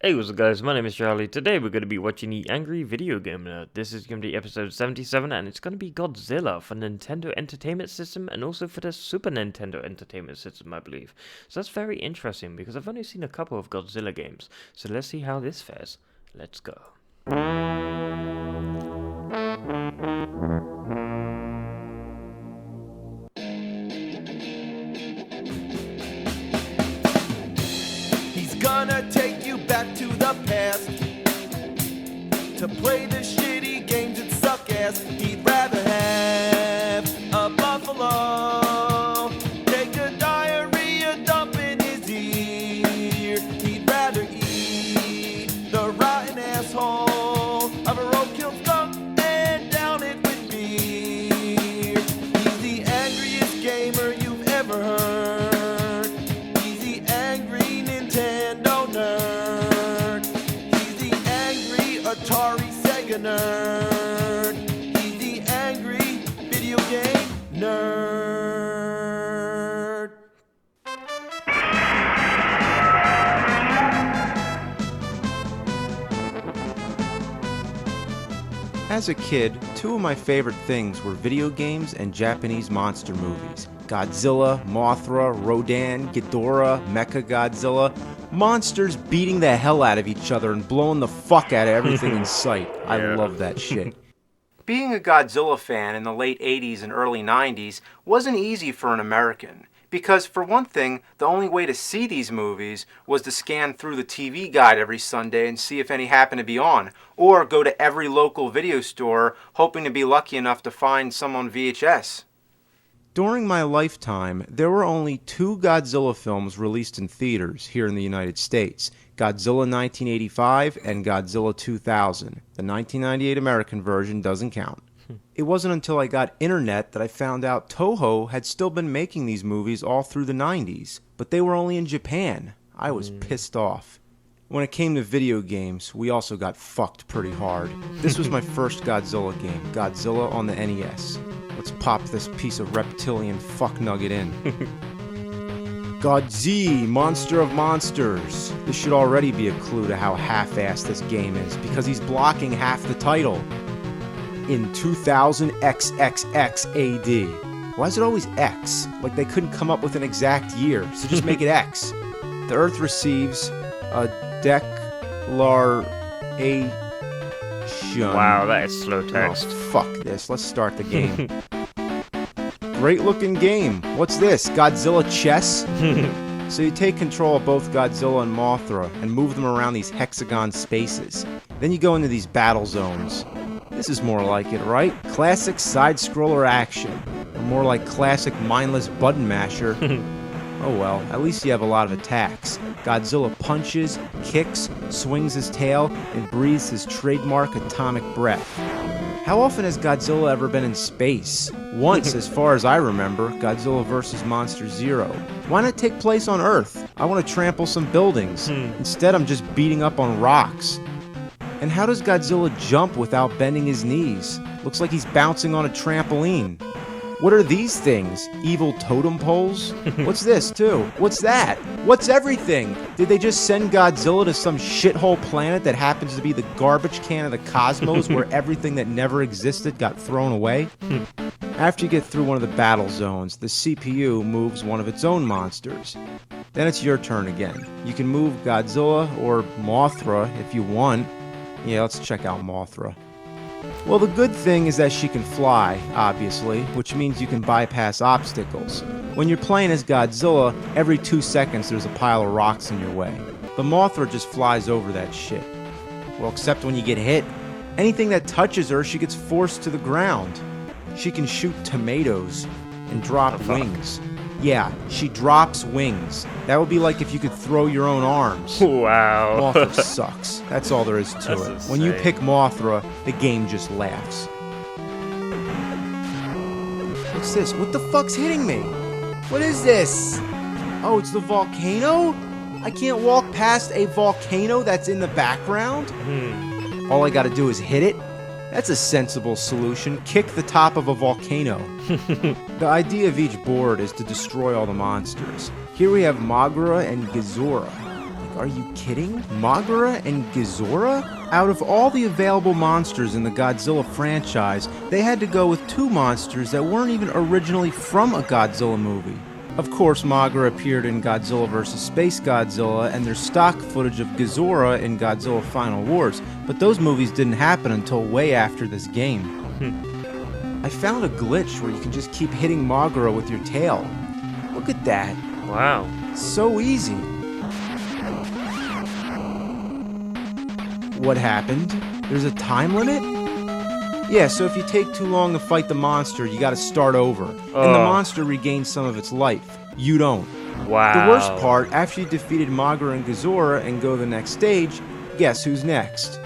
Hey, what's up guys, my name is Charlie. Today we're going to be watching the Angry Video Game Nerd. This is going to be episode 77 and it's going to be Godzilla for Nintendo Entertainment System and also for the Super Nintendo Entertainment System, I believe. So that's very interesting because I've only seen a couple of Godzilla games. So let's see how this fares. Let's go. Gonna take you back to the past to play the shitty games that suck ass. He'd rather have a buffalo take a diarrhea dump in his ear. He'd rather eat the rotten asshole of a roadkill skunk and down it with beer. He's the angriest gamer you've ever heard. Atari Sega nerd. He's the angry video game nerd. As a kid, two of my favorite things were video games and Japanese monster movies. Godzilla, Mothra, Rodan, Ghidorah, Mechagodzilla. Monsters beating the hell out of each other and blowing the fuck out of everything in sight. I love that shit. Being a Godzilla fan in the late 80s and early 90s wasn't easy for an American. Because, for one thing, the only way to see these movies was to scan through the TV guide every Sunday and see if any happened to be on, or go to every local video store hoping to be lucky enough to find some on VHS. During my lifetime, there were only two Godzilla films released in theaters here in the United States, Godzilla 1985 and Godzilla 2000. The 1998 American version doesn't count. It wasn't until I got internet that I found out Toho had still been making these movies all through the 90s, but they were only in Japan. I was pissed off. When it came to video games, we also got fucked pretty hard. This was my first Godzilla game, Godzilla on the NES. Let's pop this piece of reptilian fuck nugget in. Godzilla, Monster of Monsters. This should already be a clue to how half-assed this game is, because he's blocking half the title. In 2000 XXX AD. Why is it always X? Like they couldn't come up with an exact year, so just make it X. The Earth receives a declaration. Wow, that is slow text. Oh, fuck this. Let's start the game. Great looking game. What's this? Godzilla chess? So you take control of both Godzilla and Mothra and move them around these hexagon spaces. Then you go into these battle zones. This is more like it, right? Classic side-scroller action. Or more like classic mindless button masher. Oh well, at least you have a lot of attacks. Godzilla punches, kicks, swings his tail, and breathes his trademark atomic breath. How often has Godzilla ever been in space? Once, as far as I remember, Godzilla vs. Monster Zero. Why not take place on Earth? I want to trample some buildings. Instead, I'm just beating up on rocks. And how does Godzilla jump without bending his knees? Looks like he's bouncing on a trampoline. What are these things? Evil totem poles? What's this, too? What's that? What's everything? Did they just send Godzilla to some shithole planet that happens to be the garbage can of the cosmos where everything that never existed got thrown away? After you get through one of the battle zones, the CPU moves one of its own monsters. Then it's your turn again. You can move Godzilla or Mothra if you want. Yeah, let's check out Mothra. Well, the good thing is that she can fly, obviously, which means you can bypass obstacles. When you're playing as Godzilla, every 2 seconds there's a pile of rocks in your way. But Mothra just flies over that shit. Well, except when you get hit. Anything that touches her, she gets forced to the ground. She can shoot tomatoes and drop wings. Yeah, she drops wings. That would be like if you could throw your own arms. Wow. Mothra sucks. That's all there is to it. Insane. When you pick Mothra, the game just laughs. What's this? What the fuck's hitting me? What is this? Oh, it's the volcano? I can't walk past a volcano that's in the background? All I gotta do is hit it? That's a sensible solution. Kick the top of a volcano. The idea of each board is to destroy all the monsters. Here we have Mothra and Ghidorah. are you kidding? Mothra and Ghidorah? Out of all the available monsters in the Godzilla franchise, they had to go with 2 monsters that weren't even originally from a Godzilla movie. Of course, Mothra appeared in Godzilla vs. Space Godzilla, and there's stock footage of Ghidorah in Godzilla Final Wars, but those movies didn't happen until way after this game. I found a glitch where you can just keep hitting Mothra with your tail. Look at that. Wow. So easy. What happened? There's a time limit? Yeah, so if you take too long to fight the monster, you gotta start over. And the monster regains some of its life. You don't. Wow. The worst part, after you defeated Mothra and Ghidorah and go to the next stage, guess who's next?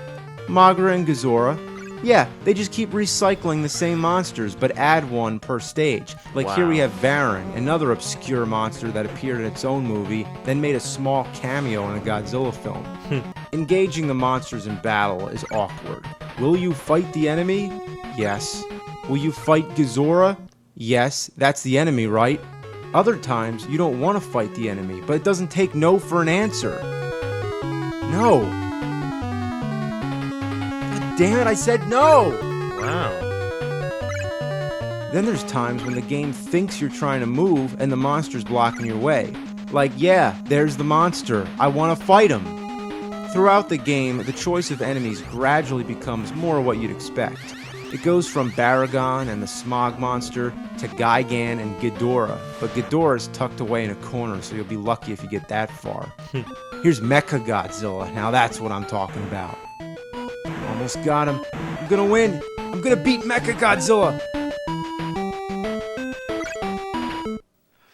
Mothra and Ghidorah. Yeah, they just keep recycling the same monsters, but add one per stage. Like here we have Varan, another obscure monster that appeared in its own movie, then made a small cameo in a Godzilla film. Engaging the monsters in battle is awkward. Will you fight the enemy? Yes. Will you fight Ghidorah? Yes, that's the enemy, right? Other times, you don't want to fight the enemy, but it doesn't take no for an answer. No. Damn it, I said no! Wow. Then there's times when the game thinks you're trying to move and the monster's blocking your way. Like, yeah, there's the monster. I want to fight him. Throughout the game, the choice of enemies gradually becomes more what you'd expect. It goes from Baragon and the Smog Monster to Gigan and Ghidorah, but Ghidorah is tucked away in a corner, so you'll be lucky if you get that far. Here's Mecha Godzilla. Now that's what I'm talking about. Almost got him. I'm gonna win. I'm gonna beat Mecha Godzilla.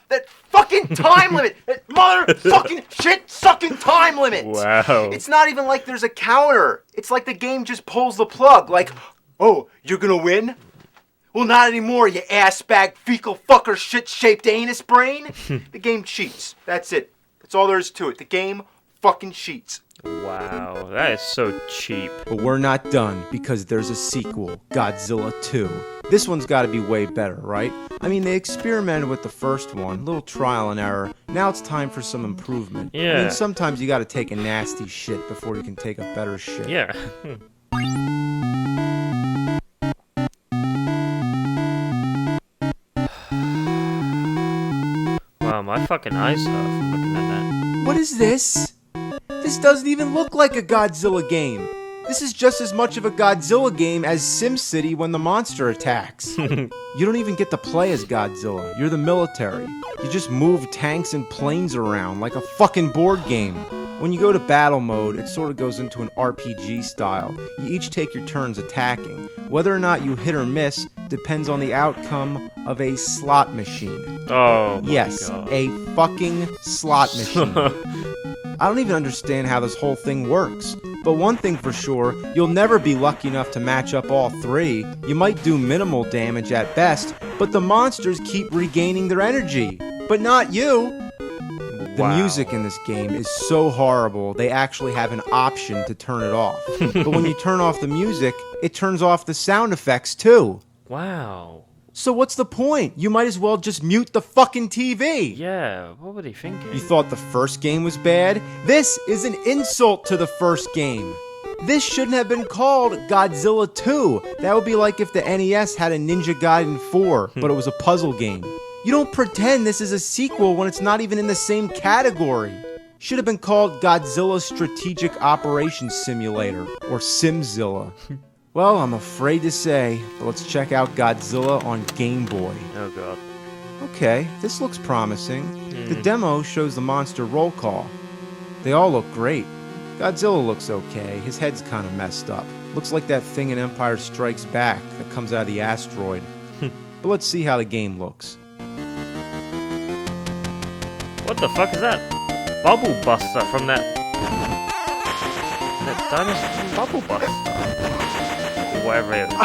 That fucking time limit! That motherfucking shit-sucking time limit! Wow. It's not even like there's a counter. It's like the game just pulls the plug. Like, oh, you're gonna win? Well, not anymore, you ass-bag, fecal fucker, shit-shaped anus brain. The game cheats. That's it. That's all there is to it. The game fucking cheats. Wow, that is so cheap. But we're not done, because there's a sequel, Godzilla 2. This one's gotta be way better, right? I mean, they experimented with the first one, little trial and error. Now it's time for some improvement. Yeah. I mean, sometimes you gotta take a nasty shit before you can take a better shit. Yeah. Wow, my fucking eyes hurt from looking at that. What is this? This doesn't even look like a Godzilla game. This is just as much of a Godzilla game as SimCity when the monster attacks. You don't even get to play as Godzilla. You're the military. You just move tanks and planes around like a fucking board game. When you go to battle mode, it sort of goes into an RPG style. You each take your turns attacking. Whether or not you hit or miss depends on the outcome of a slot machine. Oh my Yes, God. a fucking slot machine. I don't even understand how this whole thing works. But one thing for sure, you'll never be lucky enough to match up all 3. You might do minimal damage at best, but the monsters keep regaining their energy. But not you! The Wow. music in this game is so horrible, they actually have an option to turn it off. But when you turn off the music, it turns off the sound effects too. Wow. So what's the point? You might as well just mute the fucking TV! Yeah, what were they thinking? You thought the first game was bad? This is an insult to the first game. This shouldn't have been called Godzilla 2. That would be like if the NES had a Ninja Gaiden 4, but it was a puzzle game. You don't pretend this is a sequel when it's not even in the same category. Should have been called Godzilla Strategic Operations Simulator, or Simzilla. Well, I'm afraid to say, but let's check out Godzilla on Game Boy. Oh God. Okay, this looks promising. The demo shows the monster roll call. They all look great. Godzilla looks okay, his head's kind of messed up. Looks like that thing in Empire Strikes Back that comes out of the asteroid. But let's see how the game looks. What the fuck is that? Bubble Buster from that dinosaur Bubble Buster. Or whatever it was.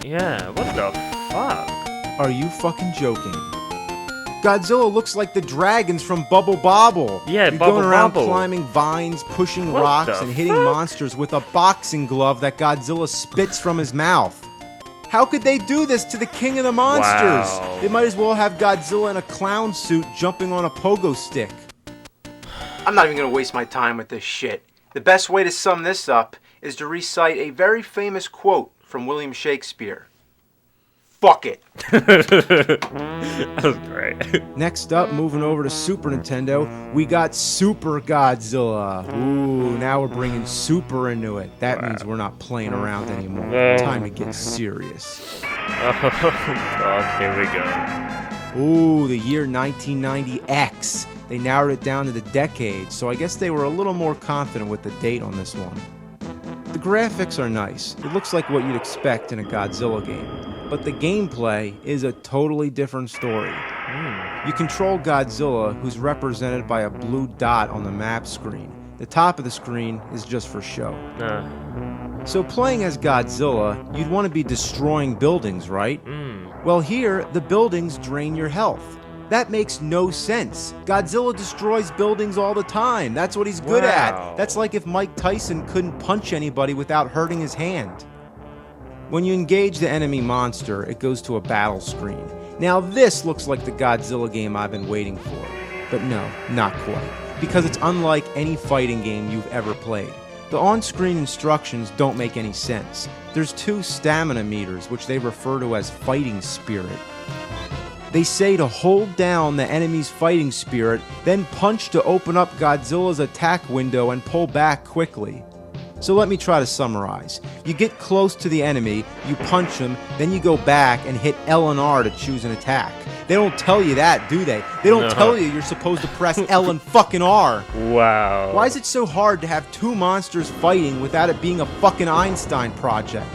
Yeah, what the fuck? Are you fucking joking? Godzilla looks like the dragons from Bubble Bobble. Yeah, You're Bubble going around Bobble. climbing vines, pushing What rocks, the and hitting fuck? monsters with a boxing glove that Godzilla spits from his mouth. How could they do this to the king of the monsters? Wow. They might as well have Godzilla in a clown suit jumping on a pogo stick. I'm not even gonna waste my time with this shit. The best way to sum this up is to recite a very famous quote from William Shakespeare. Fuck it. That was great. Next up, moving over to Super Nintendo, we got Super Godzilla. Ooh, now we're bringing super into it. That means we're not playing around anymore. Time to get serious. Oh god, here we go. Ooh, the year 1990X. They narrowed it down to the decade, so I guess they were a little more confident with the date on this one. The graphics are nice. It looks like what you'd expect in a Godzilla game. But the gameplay is a totally different story. You control Godzilla, who's represented by a blue dot on the map screen. The top of the screen is just for show. So playing as Godzilla, you'd want to be destroying buildings, right? Well, here, the buildings drain your health. That makes no sense. Godzilla destroys buildings all the time. That's what he's good at. That's like if Mike Tyson couldn't punch anybody without hurting his hand. When you engage the enemy monster, it goes to a battle screen. Now this looks like the Godzilla game I've been waiting for. But no, not quite. Because it's unlike any fighting game you've ever played. The on-screen instructions don't make any sense. There's 2 stamina meters, which they refer to as fighting spirit. They say to hold down the enemy's fighting spirit, then punch to open up Godzilla's attack window and pull back quickly. So let me try to summarize. You get close to the enemy, you punch him, then you go back and hit L and R to choose an attack. They don't tell you that, do they? They don't tell you you're supposed to press L and fucking R. Wow. Why is it so hard to have 2 monsters fighting without it being a fucking Einstein project?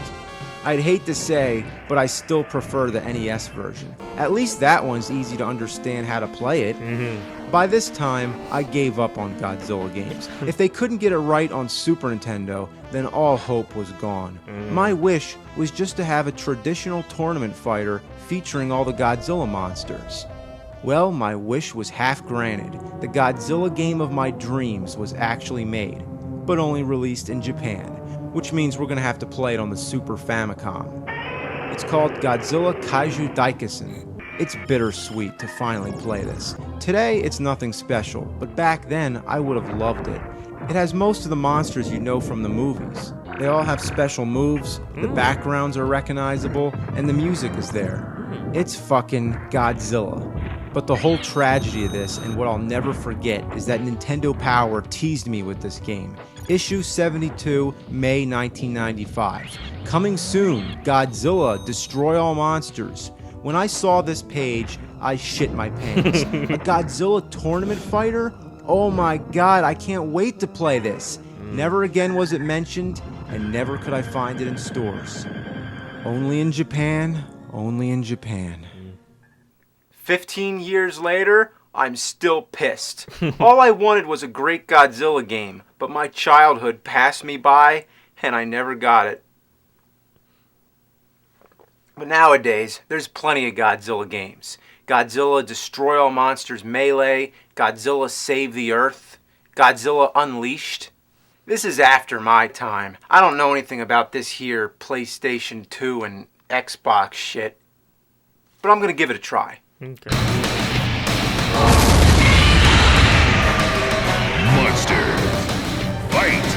I'd hate to say, but I still prefer the NES version. At least that one's easy to understand how to play it. By this time, I gave up on Godzilla games. If they couldn't get it right on Super Nintendo, then all hope was gone. My wish was just to have a traditional tournament fighter featuring all the Godzilla monsters. Well, my wish was half granted. The Godzilla game of my dreams was actually made, but only released in Japan, which means we're gonna have to play it on the Super Famicom. It's called Godzilla Kaiju Daikisen. It's bittersweet to finally play this. Today, it's nothing special, but back then, I would have loved it. It has most of the monsters you know from the movies. They all have special moves, the backgrounds are recognizable, and the music is there. It's fucking Godzilla. But the whole tragedy of this, and what I'll never forget, is that Nintendo Power teased me with this game. Issue 72, May 1995. Coming soon, Godzilla, Destroy All Monsters. When I saw this page, I shit my pants. A Godzilla tournament fighter? Oh my god, I can't wait to play this. Never again was it mentioned, and never could I find it in stores. Only in Japan, only in Japan. 15 years later, I'm still pissed. All I wanted was a great Godzilla game, but my childhood passed me by, and I never got it. But nowadays, there's plenty of Godzilla games. Godzilla Destroy All Monsters Melee, Godzilla Save the Earth, Godzilla Unleashed. This is after my time. I don't know anything about this here PlayStation 2 and Xbox shit. But I'm gonna give it a try. Okay. Monsters, fight!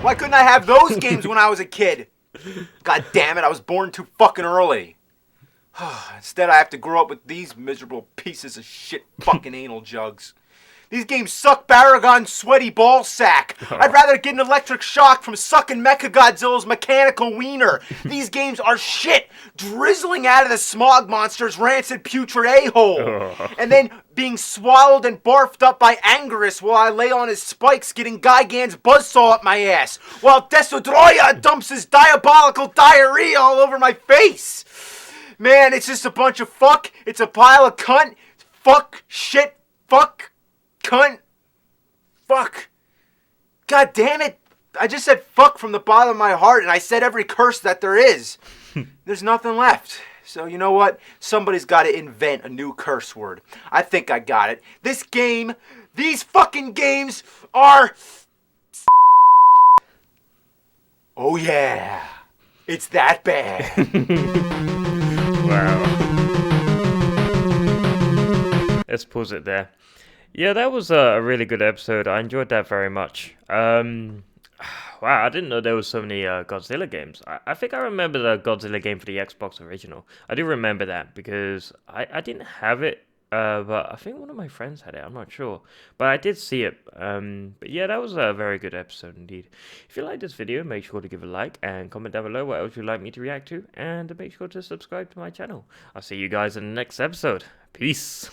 Why couldn't I have those games when I was a kid? God damn it, I was born too fucking early. Instead, I have to grow up with these miserable pieces of shit fucking anal jugs. These games suck Baragon's sweaty ball sack. I'd rather get an electric shock from sucking Mechagodzilla's mechanical wiener. These games are shit, drizzling out of the smog monster's rancid putrid a-hole. And then being swallowed and barfed up by Angerus while I lay on his spikes getting Gigan's buzzsaw up my ass, while Desodroya dumps his diabolical diarrhea all over my face. Man, it's just a bunch of fuck. It's a pile of cunt. Fuck, shit, fuck. Cunt. Fuck. God damn it. I just said fuck from the bottom of my heart, and I said every curse that there is. There's nothing left. So you know what? Somebody's got to invent a new curse word. I think I got it. This game, these fucking games are... Oh yeah. It's that bad. Wow. Let's pause it there. Yeah, that was a really good episode. I enjoyed that very much. Wow, I didn't know there was so many Godzilla games. I think I remember the Godzilla game for the Xbox original. I do remember that because I didn't have it, but I think one of my friends had it. I'm not sure. But I did see it. But yeah, that was a very good episode indeed. If you like this video, make sure to give a like and comment down below what else you'd like me to react to. And make sure to subscribe to my channel. I'll see you guys in the next episode. Peace.